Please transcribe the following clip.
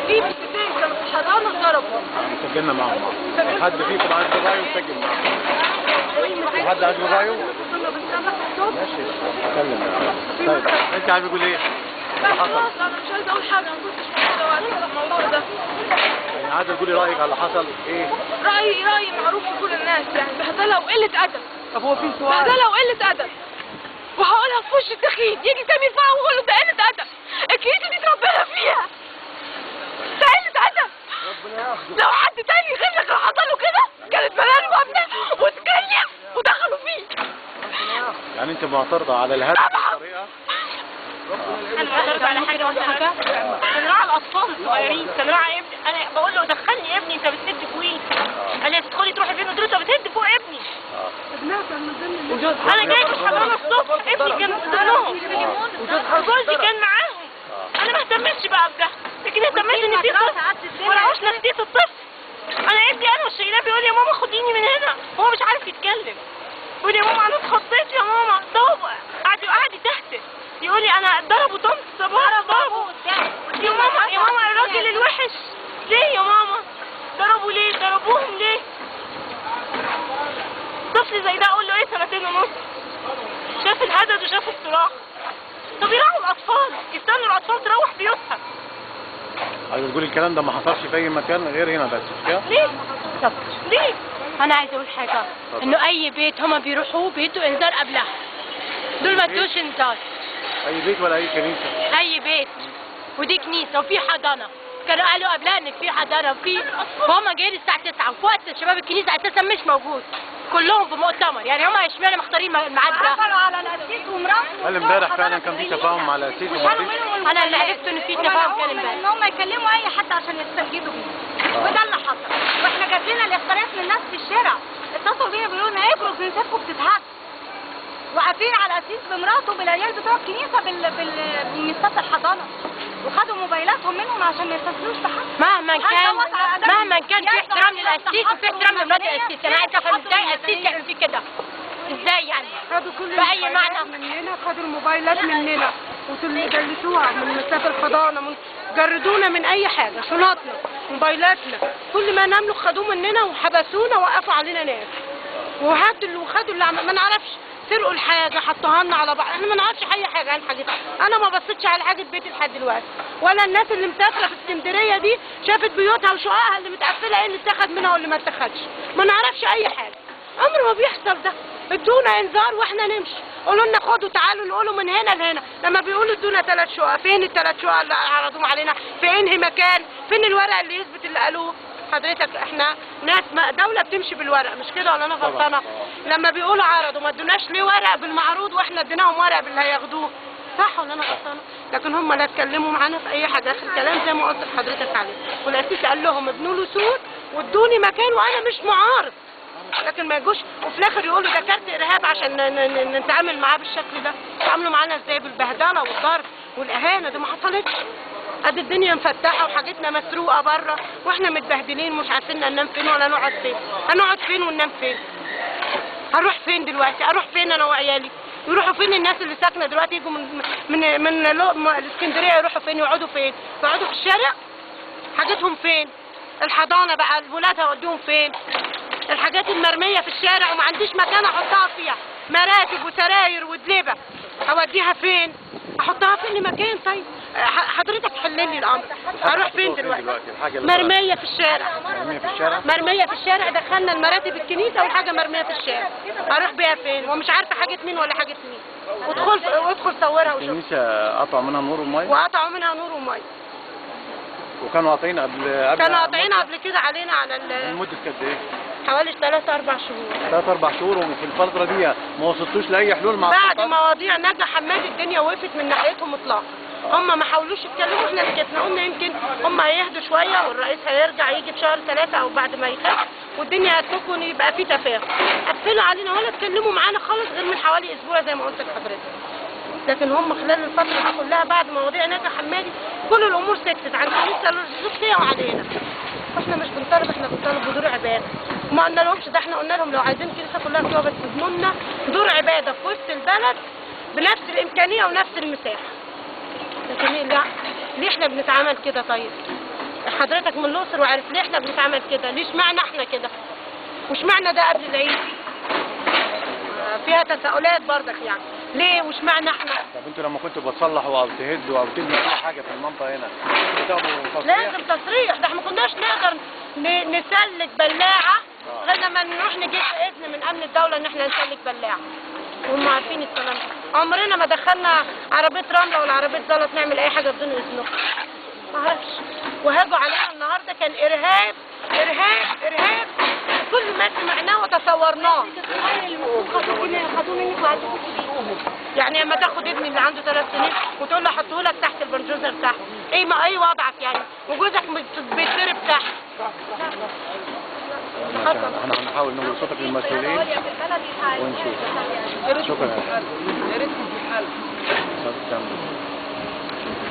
في بنتين كانوا في الحضانة ضربوا. سجلنا معهم. حد فيكم عنده رأيه وسجل معهم. حد عنده رأيه؟ ماشي اتكلم. طيب انت عايز تقول ايه؟ لا خلاص انا مش عايزه اقول حاجه، ما كنتش متوقعه الموضوع ده. يعني عايزه تقولي رايك على اللي حصل ايه؟ رايي معروف لكل الناس، يعني بهدله وقله ادب. طب هو في سؤال؟ بهدله وقله ادب، وهقولها في وش الدخيل يجي سامي يفهم ويقول له ده قله ادب. الكنيسه دي اتربينا فيها، ده قله ادب. لو حد تاني غيرك لو حصل له كده كانت ملال مبنى واتكلم ودخلوا فيه. يعني انت معترضه على الهدف بالطريقه؟ انا معترضه على حاجه واحده، كان راعي الاطفال الصغيرين، كان راعي ابني. انا بقول له دخلني ابني، انت بتهد فوقيه. قال لي تدخلي تروحي فين؟ قلت له انت بتهد فوق ابني. انا جاي في الحضانه الصبح، ابني كان من ضمنهم وجوزي كان معاهم. انا ما اهتمتش بقى بده، لكن اهتميت ان في طفل وراعوش نفسيه الطفل. انا ابني انا والشايلاه بيقول لي يا ماما خديني من هنا، هو مش عارف يتكلم. يقول لي يا ماما انا اتخضيت يا ماما. قعد يتهته، يقول لي انا ضربوا طنط صباح ضربوا. يا ماما الراجل الوحش ليه يا ماما؟ ضربوا ليه؟ ضربوهم ليه؟ طفل زي ده اقول له ايه؟ 2 ونص شاف الهدد وشاف الصراخ. طب يراعوا الاطفال، يستنوا الاطفال تروح بيوتها. عايز تقولي الكلام ده ما حصلش في اي مكان غير هنا بس مش كده؟ ليه؟ طب ليه؟ انا عايزه اقول حاجه، انه اي بيت هما بيروحوه بيدوا انذار قبلها. دول ما ادوش انذار. اي بيت ولا اي كنيسه؟ اي بيت، ودي كنيسه وفي حضانه. كانوا قالوا قبلها ان في حضانه وهم جايين الساعه 9 وفي وقت شباب الكنيسه اساسا مش موجود، كلهم في مؤتمر. يعني هم اشمعنى مختارين الميعاد ده؟ قفلوا على القسيس ومراته. هل امبارح فعلا كان في تفاهم مع القسيس ومراته؟ انا اللي عرفت ان في تفاهم كان امبارح ان هم يكلموا اي حد عشان يستنجدوا بيه. وده اللي حصل. واحنا جات لنا الاختارات من الناس في الشارع، اتصلوا بينا بيقولوا لنا افرض كنيستكم بتتهد. واقفين على القسيس بمراته بالعيال بتوع الكنيسه بميثاق الحضانه، وخدوا موبايلاتهم منهم عشان ما يتصلوش بحد. مهما كان في احترام للقسيس وفي احترام لمرات القسيس. انا عايزه افهم ازاي القسيس يعمل فيه كده؟ ازاي يعني؟ خدوا كل بأي معنى؟ مننا، خدوا الموبايلات مننا وجلسوها من مسافة الحضانة، جردونا من أي حاجة، شنطنا، موبايلاتنا، كل ما نملك خدوه مننا وحبسونا ووقفوا علينا ناس. وخدوا اللي ما نعرفش، سرقوا الحاجة حطوها لنا على بعض، احنا ما نعرفش أي حاجة عن حاجتها. أنا ما بصيتش على حاجة بيتي لحد دلوقتي، ولا الناس اللي مسافرة في اسكندرية دي شافت بيوتها وشققها اللي متقفلة ايه اللي اتاخد منها واللي ما اتاخدش، ما نعرفش أي حاجة. عمر ما بيحصل ده. ادونا انذار واحنا نمشي، قولوا لنا خدوا تعالوا نقولوا من هنا لهنا. لما بيقولوا ادونا 3 شقق، فين ال3 شقق اللي عرضوهم علينا؟ في انهي مكان؟ فين الورق اللي يثبت اللي قالوه؟ حضرتك احنا ناس دولة بتمشي بالورق، مش كده ولا انا غلطانة؟ لما بيقولوا عرضوا ما ادوناش ليه ورق بالمعروض واحنا اديناهم ورق باللي هياخدوه؟ صح ولا انا غلطانة؟ لكن هم لا اتكلموا معانا في اي حاجة. اخر كلام زي ما قلت لحضرتك عليه، والقسيس قال لهم ابنوا له سور وادوني مكان وانا مش معارض. لكن ما يجوش وفي الاخر يقولوا ده كارت ارهاب عشان نتعامل معاه بالشكل ده. تعاملوا معانا ازاي؟ بالبهدله والضرب والاهانه. دي ما حصلتش. ادي الدنيا مفتحه وحاجتنا مسروقه بره واحنا متبهدلين مش عارفين ننام فين ولا نقعد فين. هنقعد فين وننام فين؟ هروح فين دلوقتي؟ اروح فين انا وعيالي؟ يروحوا فين الناس اللي ساكنه دلوقتي؟ يجوا من الاسكندريه يروحوا فين؟ يقعدوا فين؟ يقعدوا في الشارع؟ حاجتهم فين؟ الحضانه بقى الولاد هوديهم فين؟ الحاجات المرمية في الشارع وما عنديش مكان احطها فيها، مراتب وسراير ودلبة، اوديها فين؟ احطها فين مكان؟ طيب حضرتك حل لي الامر. اروح فين دلوقتي؟ مرمية في الشارع. مرمية في الشارع. دخلنا المراتب الكنيسة والحاجة مرمية في الشارع، اروح بيها فين؟ ومش عارفة حاجة مين ولا حاجة مين. وادخل صورها وشوف. الكنيسة قطعوا منها نور ومية؟ وقطعوا منها نور ومية. وكانوا قاطعين قبل كده علينا على لمدة قد ايه؟ حوالي 3-4 شهور. 3-4 شهور. وفي الفترة دي ما وصلتوش لأي حلول مع بعد مواضيع نجا حماد الدنيا وقفت من ناحيتهم اطلاقا. هم ما حاولوش يتكلموا، احنا سكتنا. قلنا يمكن هم هيهدوا شوية والرئيس هيرجع يجي في شهر 3 أو بعد ما يخف والدنيا هتكون يبقى في تفاهم. قفلوا علينا ولا اتكلموا معانا خالص غير من حوالي أسبوع زي ما قلت لحضرتك. لكن هم خلال الفترة دي كلها بعد مواضيع نجا حمادي كل الأمور سكتت عن الكنيسة الأرثوذكسية وعلينا. احنا مش بنطالب، احنا بنطالب بدور عبادة. وما قلنا لهمش ده، احنا قلنا لهم لو عايزين الكنيسة كلها فيها بس تضموا لنا دور عبادة في وسط البلد بنفس الإمكانية ونفس المساحة. لكن لا، ليه احنا بنتعامل كده؟ طيب حضرتك من الاقصر وعارف ليه احنا بنتعامل كده؟ ليش معنى احنا كده؟ وش معنى ده قبل العيد؟ فيها تساؤلات برضك يعني، ليه وش معنى احنا؟ طب انتوا لما كنتوا بتصلحوا او تهدوا او تبنوا اي حاجه في المنطقه هنا بتاخدوا تصريح؟ لازم تصريح، ده احنا ما كناش نقدر نسلك بلاعه غير لما نروح نجيب اذن من امن الدوله ان احنا نسلك بلاعه. وهم عارفين الكلام ده. عمرنا ما دخلنا عربيه رمله ولا عربيه زلط نعمل اي حاجه بدون اذنهم. ما اعرفش. وهاجوا علينا النهارده كان ارهاب ارهاب ارهاب، كل ما سمعناه وتصورناه. يعني لما تاخد ابني اللي عنده 3 سنين وتقول له حطه لك تحت البلدوزر تحت، ايه وضعك يعني؟ وجوزك بيتضرب تحت. احنا هنحاول نقول صوتك للمسؤولين ونشوف. شكرا. يا ريت في حل. اتفضل.